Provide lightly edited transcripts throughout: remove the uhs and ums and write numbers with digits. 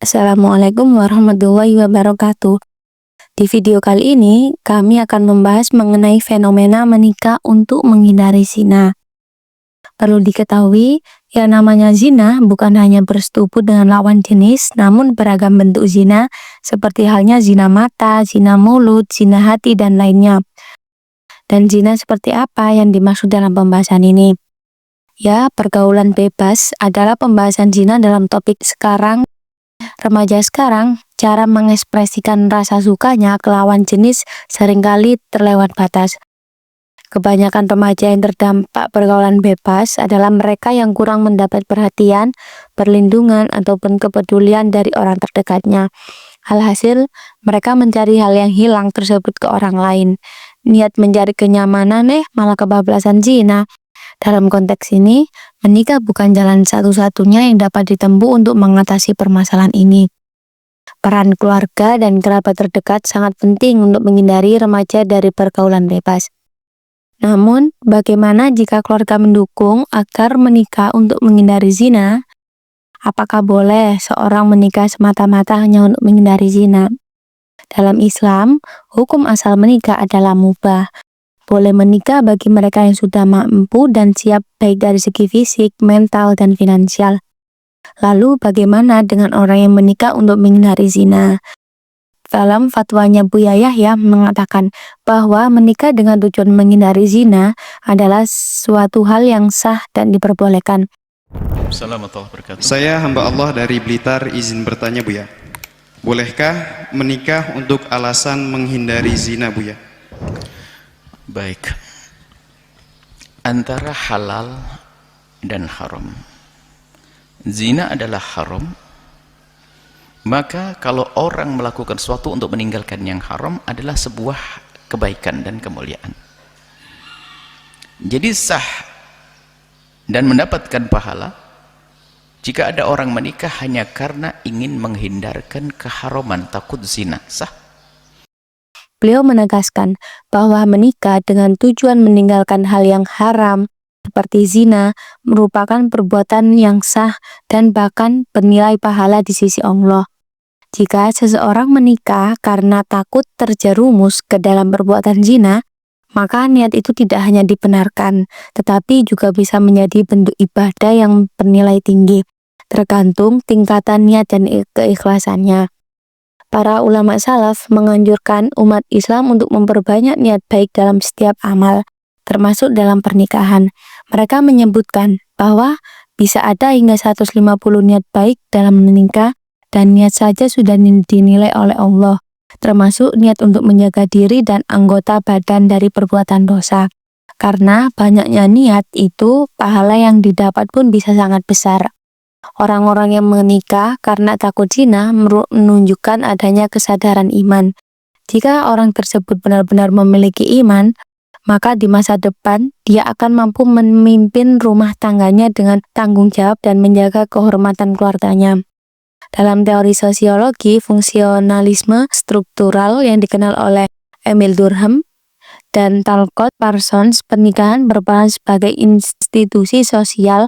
Assalamualaikum warahmatullahi wabarakatuh. Di video kali ini, kami akan membahas mengenai fenomena menikah untuk menghindari zina. Perlu diketahui, yang namanya zina bukan hanya bersetubuh dengan lawan jenis, namun beragam bentuk zina, seperti halnya zina mata, zina mulut, zina hati, dan lainnya. Dan zina seperti apa yang dimaksud dalam pembahasan ini? Ya, pergaulan bebas adalah pembahasan zina dalam topik sekarang. Remaja sekarang, cara mengekspresikan rasa sukanya ke lawan jenis seringkali terlewat batas. Kebanyakan remaja yang terdampak pergaulan bebas adalah mereka yang kurang mendapat perhatian, perlindungan, ataupun kepedulian dari orang terdekatnya. Alhasil, mereka mencari hal yang hilang tersebut ke orang lain. Niat mencari kenyamanan malah kebablasan zina. Dalam konteks ini, menikah bukan jalan satu-satunya yang dapat ditempuh untuk mengatasi permasalahan ini. Peran keluarga dan kerabat terdekat sangat penting untuk menghindari remaja dari pergaulan bebas. Namun, bagaimana jika keluarga mendukung agar menikah untuk menghindari zina? Apakah boleh seorang menikah semata-mata hanya untuk menghindari zina? Dalam Islam, hukum asal menikah adalah mubah. Boleh menikah bagi mereka yang sudah mampu dan siap baik dari segi fisik, mental, dan finansial. Lalu bagaimana dengan orang yang menikah untuk menghindari zina? Dalam fatwanya Buya Yahya mengatakan bahwa menikah dengan tujuan menghindari zina adalah suatu hal yang sah dan diperbolehkan. Assalamualaikum warahmatullahi wabarakatuh. Saya hamba Allah dari Blitar, izin bertanya Buya. Bolehkah menikah untuk alasan menghindari zina Buya? Baik, antara halal dan haram. Zina adalah haram, maka kalau orang melakukan sesuatu untuk meninggalkan yang haram adalah sebuah kebaikan dan kemuliaan. Jadi sah dan mendapatkan pahala jika ada orang menikah hanya karena ingin menghindarkan keharaman, takut zina, sah. Beliau menegaskan bahwa menikah dengan tujuan meninggalkan hal yang haram seperti zina merupakan perbuatan yang sah dan bahkan bernilai pahala di sisi Allah. Jika seseorang menikah karena takut terjerumus ke dalam perbuatan zina, maka niat itu tidak hanya dibenarkan, tetapi juga bisa menjadi bentuk ibadah yang bernilai tinggi, tergantung tingkatan niat dan keikhlasannya. Para ulama salaf menganjurkan umat Islam untuk memperbanyak niat baik dalam setiap amal, termasuk dalam pernikahan. Mereka menyebutkan bahwa bisa ada hingga 150 niat baik dalam menikah, dan niat saja sudah dinilai oleh Allah, termasuk niat untuk menjaga diri dan anggota badan dari perbuatan dosa. Karena banyaknya niat itu, pahala yang didapat pun bisa sangat besar. Orang-orang yang menikah karena takut zina menunjukkan adanya kesadaran iman. Jika orang tersebut benar-benar memiliki iman, maka di masa depan dia akan mampu memimpin rumah tangganya dengan tanggung jawab dan menjaga kehormatan keluarganya. Dalam teori sosiologi fungsionalisme struktural yang dikenal oleh Emil Durkheim dan Talcott Parsons, pernikahan berperan sebagai institusi sosial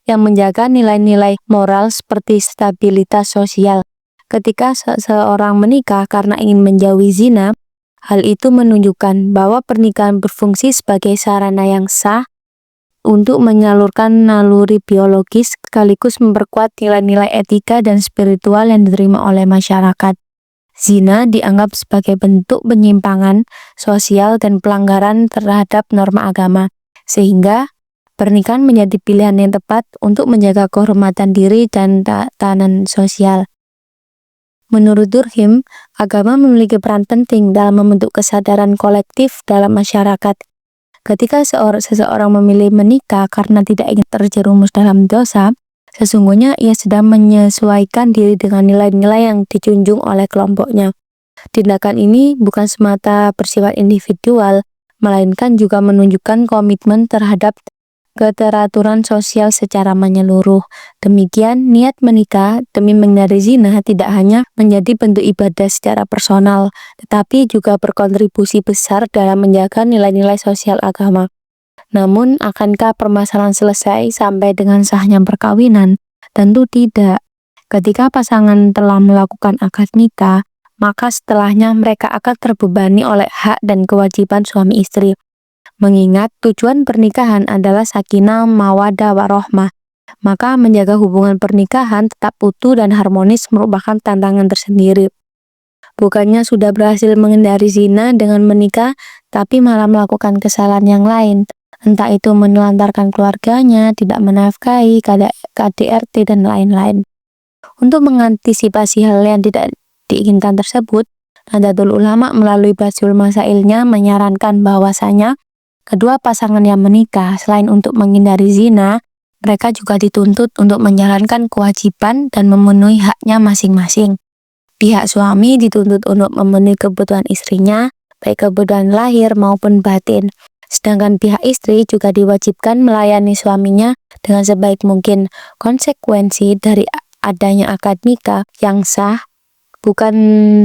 yang menjaga nilai-nilai moral seperti stabilitas sosial. Ketika seseorang menikah karena ingin menjauhi zina, hal itu menunjukkan bahwa pernikahan berfungsi sebagai sarana yang sah untuk menyalurkan naluri biologis sekaligus memperkuat nilai-nilai etika dan spiritual yang diterima oleh masyarakat. Zina dianggap sebagai bentuk penyimpangan sosial dan pelanggaran terhadap norma agama, sehingga pernikahan menjadi pilihan yang tepat untuk menjaga kehormatan diri dan tatanan sosial. Menurut Durkheim, agama memiliki peran penting dalam membentuk kesadaran kolektif dalam masyarakat. Ketika seseorang memilih menikah karena tidak ingin terjerumus dalam dosa, sesungguhnya ia sedang menyesuaikan diri dengan nilai-nilai yang dijunjung oleh kelompoknya. Tindakan ini bukan semata bersifat individual, melainkan juga menunjukkan komitmen terhadap keteraturan sosial secara menyeluruh. Demikian, niat menikah demi menghindari zina tidak hanya menjadi bentuk ibadah secara personal, tetapi juga berkontribusi besar dalam menjaga nilai-nilai sosial agama. Namun, akankah permasalahan selesai sampai dengan sahnya perkawinan? Tentu tidak. Ketika pasangan telah melakukan akad nikah, maka setelahnya mereka akan terbebani oleh hak dan kewajiban suami istri. Mengingat tujuan pernikahan adalah sakinah, mawaddah, warahmah, maka menjaga hubungan pernikahan tetap utuh dan harmonis merupakan tantangan tersendiri. Bukannya sudah berhasil menghindari zina dengan menikah, tapi malah melakukan kesalahan yang lain, entah itu menelantarkan keluarganya, tidak menafkahi, KDRT, dan lain-lain. Untuk mengantisipasi hal yang tidak diinginkan tersebut, Nahdlatul Ulama melalui Basul Masailnya menyarankan bahwasanya kedua pasangan yang menikah selain untuk menghindari zina, mereka juga dituntut untuk menjalankan kewajiban dan memenuhi haknya masing-masing. Pihak suami dituntut untuk memenuhi kebutuhan istrinya, baik kebutuhan lahir maupun batin. Sedangkan pihak istri juga diwajibkan melayani suaminya dengan sebaik mungkin. Konsekuensi dari adanya akad nikah yang sah bukan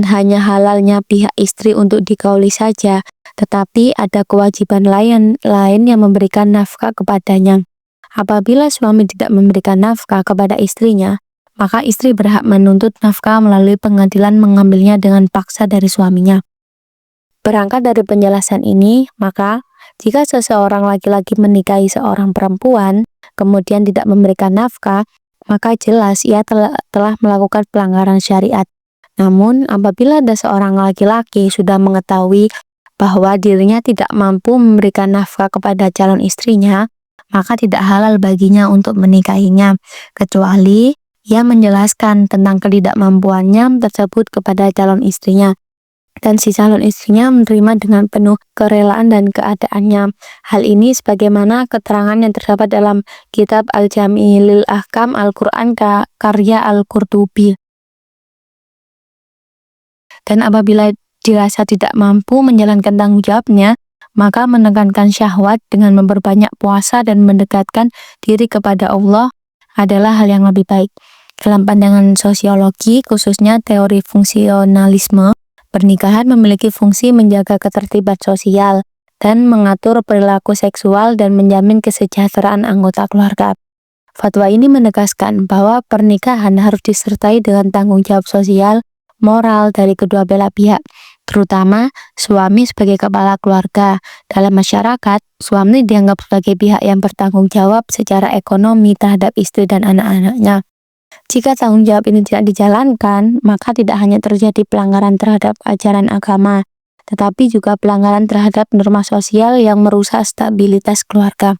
hanya halalnya pihak istri untuk dikauli saja, tetapi ada kewajiban lain yang memberikan nafkah kepadanya. Apabila suami tidak memberikan nafkah kepada istrinya, maka istri berhak menuntut nafkah melalui pengadilan mengambilnya dengan paksa dari suaminya. Berangkat dari penjelasan ini, maka jika seseorang laki-laki menikahi seorang perempuan, kemudian tidak memberikan nafkah, maka jelas ia telah melakukan pelanggaran syariat. Namun, apabila ada seorang laki-laki sudah mengetahui bahwa dirinya tidak mampu memberikan nafkah kepada calon istrinya, maka tidak halal baginya untuk menikahinya, kecuali ia menjelaskan tentang ketidakmampuannya tersebut kepada calon istrinya, dan si calon istrinya menerima dengan penuh kerelaan dan keadaannya. Hal ini sebagaimana keterangan yang terdapat dalam kitab Al-Jami' lil Ahkam Al-Quran karya Al-Qurtubi. Dan apabila dirasa tidak mampu menjalankan tanggung jawabnya, maka menekankan syahwat dengan memperbanyak puasa dan mendekatkan diri kepada Allah adalah hal yang lebih baik. Dalam pandangan sosiologi, khususnya teori fungsionalisme, pernikahan memiliki fungsi menjaga ketertiban sosial dan mengatur perilaku seksual dan menjamin kesejahteraan anggota keluarga. Fatwa ini menegaskan bahwa pernikahan harus disertai dengan tanggung jawab sosial, moral dari kedua belah pihak, terutama suami sebagai kepala keluarga. Dalam masyarakat, suami dianggap sebagai pihak yang bertanggung jawab secara ekonomi terhadap istri dan anak-anaknya. Jika tanggung jawab ini tidak dijalankan, maka tidak hanya terjadi pelanggaran terhadap ajaran agama, tetapi juga pelanggaran terhadap norma sosial yang merusak stabilitas keluarga.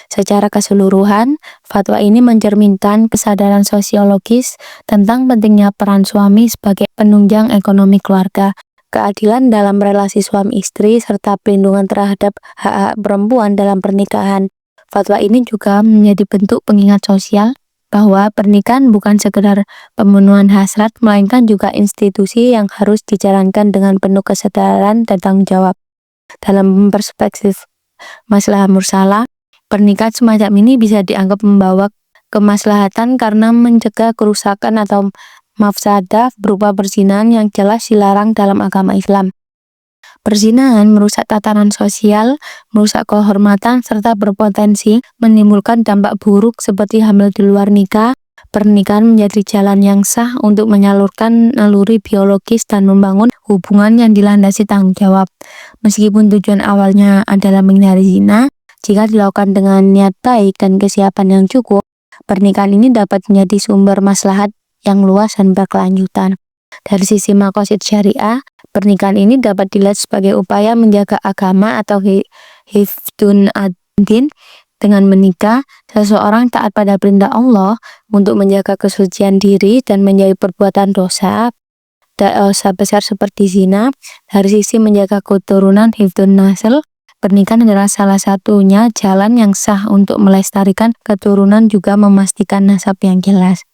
Secara keseluruhan, fatwa ini mencerminkan kesadaran sosiologis tentang pentingnya peran suami sebagai penunjang ekonomi keluarga, keadilan dalam relasi suami istri, serta perlindungan terhadap hak-hak perempuan dalam pernikahan. Fatwa ini juga menjadi bentuk pengingat sosial bahwa pernikahan bukan sekedar pemenuhan hasrat, melainkan juga institusi yang harus dijalankan dengan penuh kesadaran dan tanggung jawab. Dalam perspektif maslahah mursalah, pernikahan semacam ini bisa dianggap membawa kemaslahatan karena mencegah kerusakan atau mafsadah berupa perzinahan yang jelas dilarang dalam agama Islam. Perzinahan merusak tatanan sosial, merusak kehormatan, serta berpotensi menimbulkan dampak buruk seperti hamil di luar nikah. Pernikahan menjadi jalan yang sah untuk menyalurkan naluri biologis dan membangun hubungan yang dilandasi tanggung jawab. Meskipun tujuan awalnya adalah menghindari zina, jika dilakukan dengan niat baik dan kesiapan yang cukup, pernikahan ini dapat menjadi sumber maslahat yang luas dan berkelanjutan. Dari sisi maqasid syariah, pernikahan ini dapat dilihat sebagai upaya menjaga agama atau hifdun ad-din. Dengan menikah, seseorang taat pada perintah Allah untuk menjaga kesucian diri dan menjauhi perbuatan dosa besar seperti zina. Dari sisi menjaga keturunan hifdun nasl, pernikahan adalah salah satunya jalan yang sah untuk melestarikan keturunan juga memastikan nasab yang jelas.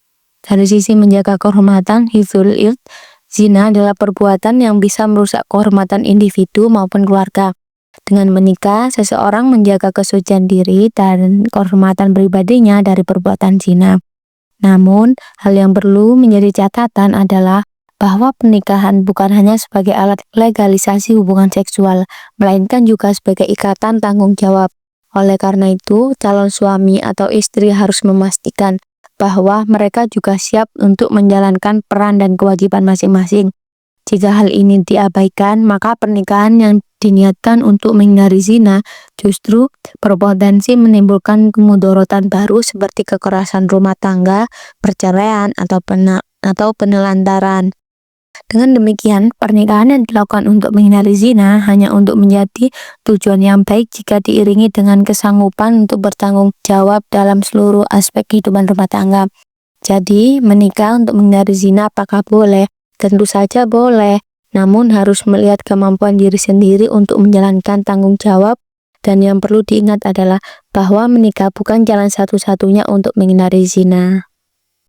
Dari sisi menjaga kehormatan hifdzul ird, zina adalah perbuatan yang bisa merusak kehormatan individu maupun keluarga. Dengan menikah, seseorang menjaga kesucian diri dan kehormatan pribadinya dari perbuatan zina. Namun, hal yang perlu menjadi catatan adalah bahwa pernikahan bukan hanya sebagai alat legalisasi hubungan seksual, melainkan juga sebagai ikatan tanggung jawab. Oleh karena itu, calon suami atau istri harus memastikan bahwa mereka juga siap untuk menjalankan peran dan kewajiban masing-masing. Jika hal ini diabaikan, maka pernikahan yang diniatkan untuk menghindari zina justru berpotensi menimbulkan kemudorotan baru seperti kekerasan rumah tangga, perceraian, atau penelantaran. Dengan demikian, pernikahan yang dilakukan untuk menghindari zina hanya untuk menjadi tujuan yang baik jika diiringi dengan kesanggupan untuk bertanggung jawab dalam seluruh aspek kehidupan rumah tangga. Jadi, menikah untuk menghindari zina apakah boleh? Tentu saja boleh, namun harus melihat kemampuan diri sendiri untuk menjalankan tanggung jawab, dan yang perlu diingat adalah bahwa menikah bukan jalan satu-satunya untuk menghindari zina.